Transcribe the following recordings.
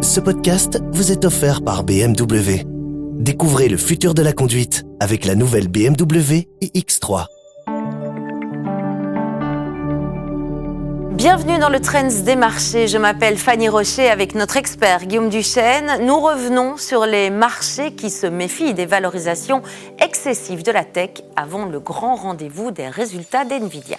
Ce podcast vous est offert par BMW. Découvrez le futur de la conduite avec la nouvelle BMW iX3. Bienvenue dans le Trends des marchés. Je m'appelle Fanny Rocher avec notre expert Guillaume Duchesne. Nous revenons sur les marchés qui se méfient des valorisations excessives de la tech avant le grand rendez-vous des résultats d'NVIDIA.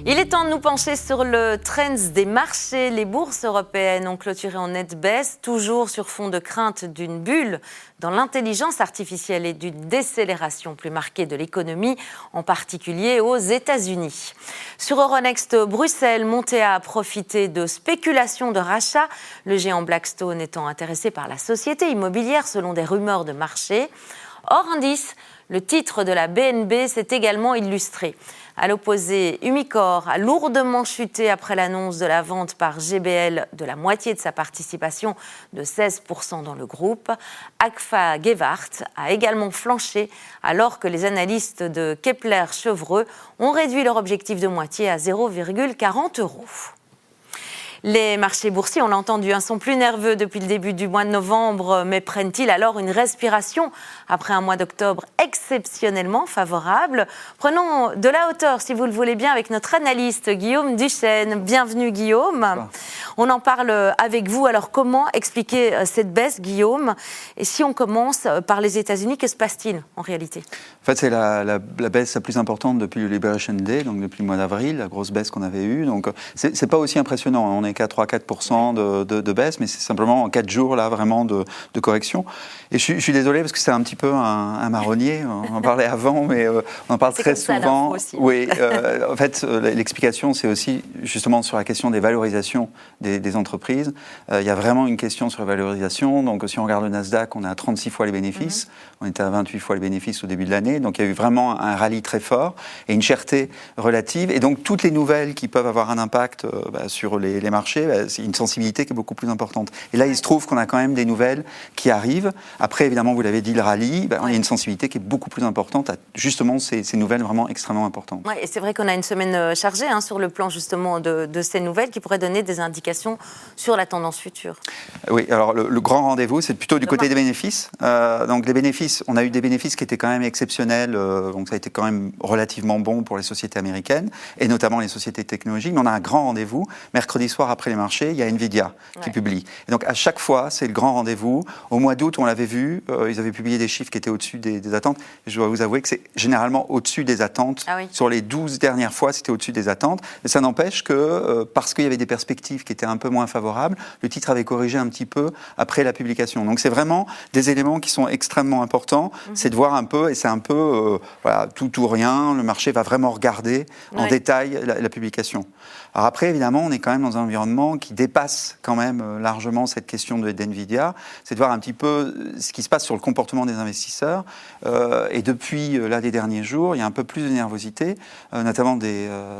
Il est temps de nous pencher sur le trend des marchés. Les bourses européennes ont clôturé en nette baisse, toujours sur fond de crainte d'une bulle dans l'intelligence artificielle et d'une décélération plus marquée de l'économie, en particulier aux États-Unis. Sur Euronext Bruxelles, Montea a profité de spéculations de rachat, le géant Blackstone étant intéressé par la société immobilière selon des rumeurs de marché. Hors indice, le titre de la BNB s'est également illustré. À l'opposé, Umicore a lourdement chuté après l'annonce de la vente par GBL de la moitié de sa participation de 16% dans le groupe. Agfa Gewart a également flanché alors que les analystes de Kepler Chevreux ont réduit leur objectif de moitié à 0,40 €. Les marchés boursiers, on l'a entendu, sont plus nerveux depuis le début du mois de novembre, mais prennent-ils alors une respiration après un mois d'octobre exceptionnellement favorable? Prenons de la hauteur, si vous le voulez bien, avec notre analyste Guillaume Duchesne. Bienvenue Guillaume. Bonsoir. On en parle avec vous. Alors comment expliquer cette baisse, Guillaume? Et si on commence par les États-Unis, que se passe-t-il en réalité? En fait, c'est la baisse la plus importante depuis le Liberation Day, donc depuis le mois d'avril, la grosse baisse qu'on avait eue. Donc c'est pas aussi impressionnant. On est qu'à 3-4% de baisse, mais c'est simplement en 4 jours là vraiment de correction. Et je suis désolé parce que c'est un petit peu un marronnier. On en parlait avant, mais on en parle très souvent. Aussi. Oui, en fait, l'explication, c'est aussi justement sur la question des valorisations des entreprises. Il y a vraiment une question sur la valorisation. Donc, si on regarde le Nasdaq, on est à 36 fois les bénéfices. On était à 28 fois les bénéfices au début de l'année. Donc, il y a eu vraiment un rallye très fort et une cherté relative. Et donc, toutes les nouvelles qui peuvent avoir un impact sur les marchés, c'est une sensibilité qui est beaucoup plus importante. Et là, il se trouve qu'on a quand même des nouvelles qui arrivent. Après, évidemment, vous l'avez dit, le rallye, il y a une sensibilité qui est beaucoup plus importante à justement ces nouvelles vraiment extrêmement importantes. Ouais, et c'est vrai qu'on a une semaine chargée sur le plan justement de ces nouvelles qui pourraient donner des indications sur la tendance future. Oui, alors le grand rendez-vous, c'est plutôt du côté des bénéfices. Donc les bénéfices, on a eu des bénéfices qui étaient quand même exceptionnels, donc ça a été quand même relativement bon pour les sociétés américaines, et notamment les sociétés technologiques. Mais on a un grand rendez-vous. Mercredi soir, après les marchés, il y a NVIDIA qui publie. Et donc à chaque fois, c'est le grand rendez-vous. Au mois d'août, on l'avait vu, ils avaient publié des chiffres qui étaient au-dessus des attentes. Et je dois vous avouer que c'est généralement au-dessus des attentes. Ah oui. Sur les 12 dernières fois, c'était au-dessus des attentes. Mais ça n'empêche que, parce qu'il y avait des perspectives qui étaient un peu moins favorables, le titre avait corrigé un petit peu après la publication. Donc c'est vraiment des éléments qui sont extrêmement importants. C'est de voir un peu, et c'est un peu tout ou rien, le marché va vraiment regarder en détail la publication. Alors après, évidemment, on est quand même dans un environnement qui dépasse quand même largement cette question d'NVIDIA. C'est de voir un petit peu ce qui se passe sur le comportement des investisseurs. Et depuis les derniers jours, il y a un peu plus de nervosité, notamment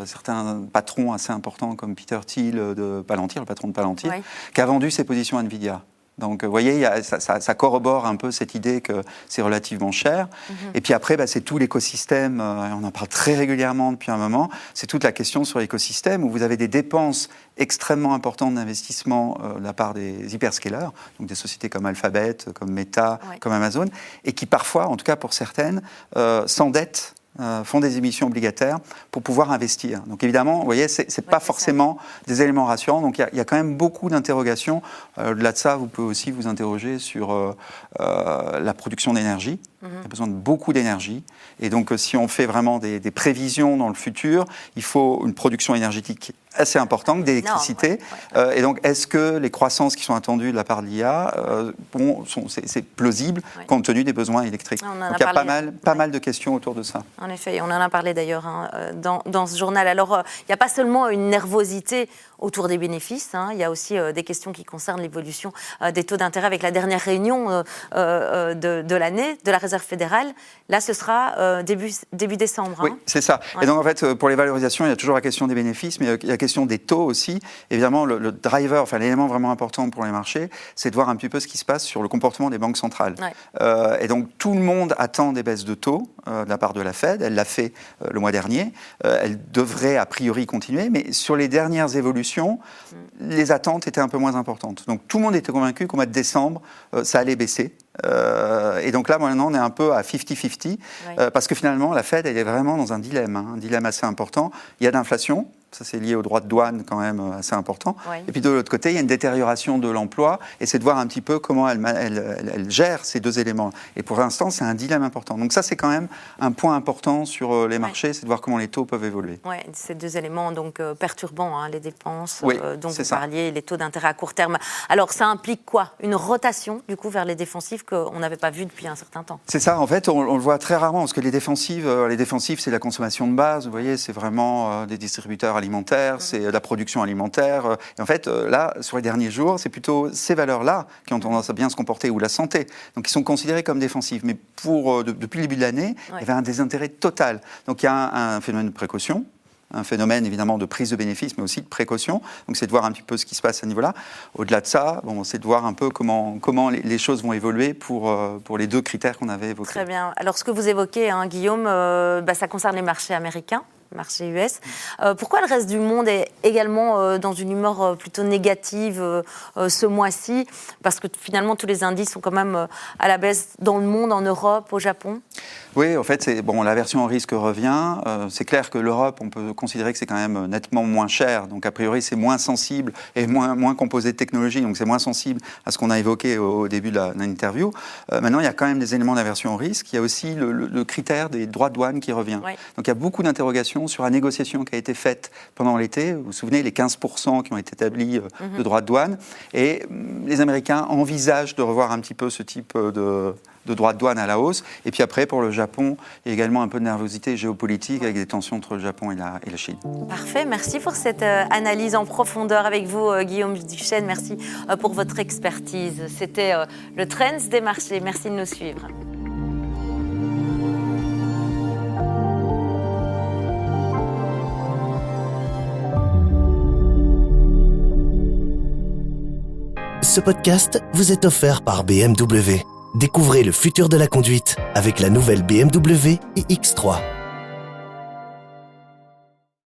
certains patrons assez importants comme Peter Thiel de Palantir, le patron de Palantir, qui a vendu ses positions à NVIDIA. Donc, vous voyez, ça corrobore un peu cette idée que c'est relativement cher. Et puis après, c'est tout l'écosystème, on en parle très régulièrement depuis un moment, c'est toute la question sur l'écosystème où vous avez des dépenses extrêmement importantes d'investissement de la part des hyperscalers, donc des sociétés comme Alphabet, comme Meta, comme Amazon, et qui parfois, en tout cas pour certaines, s'endettent, font des émissions obligataires pour pouvoir investir. Donc évidemment, vous voyez, c'est pas forcément des éléments rassurants. Donc il y a quand même beaucoup d'interrogations. Au-delà de ça, vous pouvez aussi vous interroger sur la production d'énergie. Il y a besoin de beaucoup d'énergie. Et donc si on fait vraiment des prévisions dans le futur, il faut une production énergétique assez importante d'électricité. Et donc, est-ce que les croissances qui sont attendues de la part de l'IA, c'est plausible compte tenu des besoins électriques? Donc, il y a pas mal de questions autour de ça. En effet, on en a parlé d'ailleurs dans ce journal. Alors, il n'y a pas seulement une nervosité autour des bénéfices, il y a aussi des questions qui concernent l'évolution des taux d'intérêt avec la dernière réunion de l'année de la Réserve fédérale. Là, ce sera début décembre. Oui, c'est ça. Ouais. Et donc, en fait, pour les valorisations, il y a toujours la question des bénéfices, mais il y a la question question des taux aussi, évidemment, le driver, enfin l'élément vraiment important pour les marchés, c'est de voir un petit peu ce qui se passe sur le comportement des banques centrales. Ouais. Et donc, tout le monde attend des baisses de taux de la part de la Fed. Elle l'a fait le mois dernier. Elle devrait, a priori, continuer. Mais sur les dernières évolutions, les attentes étaient un peu moins importantes. Donc, tout le monde était convaincu qu'au mois de décembre, ça allait baisser. Et donc là, maintenant, on est un peu à 50-50, parce que finalement, la Fed, elle est vraiment dans un dilemme assez important. Il y a de l'inflation, ça c'est lié aux droits de douane quand même assez important. Oui. Et puis de l'autre côté, il y a une détérioration de l'emploi, et c'est de voir un petit peu comment elle gère ces deux éléments. Et pour l'instant, c'est un dilemme important. Donc ça, c'est quand même un point important sur les marchés, c'est de voir comment les taux peuvent évoluer. Oui, ces deux éléments donc perturbants, les dépenses dont vous ça. parliez, les taux d'intérêt à court terme. Alors ça implique quoi? Une rotation du coup vers les défensifs qu'on n'avait pas vu depuis un certain temps. C'est ça, en fait, on le voit très rarement, parce que les défensifs, c'est la consommation de base, vous voyez, c'est vraiment des distributeurs alimentaires, c'est la production alimentaire. Et en fait, là, sur les derniers jours, c'est plutôt ces valeurs-là qui ont tendance à bien se comporter, ou la santé. Donc, ils sont considérés comme défensifs. Mais depuis le début de l'année, il y avait un désintérêt total. Donc, il y a un phénomène de précaution. Un phénomène évidemment de prise de bénéfices, mais aussi de précaution. Donc c'est de voir un petit peu ce qui se passe à ce niveau-là. Au-delà de ça, c'est de voir un peu comment les choses vont évoluer pour les deux critères qu'on avait évoqués. Très bien. Alors ce que vous évoquez, Guillaume, ça concerne les marchés américains. Marché US. Pourquoi le reste du monde est également dans une humeur plutôt négative ce mois-ci? Parce que finalement, tous les indices sont quand même à la baisse dans le monde, en Europe, au Japon. Oui, en fait, la version au risque revient. C'est clair que l'Europe, on peut considérer que c'est quand même nettement moins cher. Donc, a priori, c'est moins sensible et moins composé de technologie. Donc, c'est moins sensible à ce qu'on a évoqué au début de l'interview. Maintenant, il y a quand même des éléments d'aversion au risque. Il y a aussi le critère des droits de douane qui revient. Oui. Donc, il y a beaucoup d'interrogations sur la négociation qui a été faite pendant l'été. Vous vous souvenez, les 15% qui ont été établis de droits de douane. Et les Américains envisagent de revoir un petit peu ce type de droits de douane à la hausse. Et puis après, pour le Japon, il y a également un peu de nervosité géopolitique avec des tensions entre le Japon et la Chine. Parfait. Merci pour cette analyse en profondeur avec vous, Guillaume Duchesne. Merci pour votre expertise. C'était le Trends des marchés. Merci de nous suivre. Ce podcast vous est offert par BMW. Découvrez le futur de la conduite avec la nouvelle BMW iX3.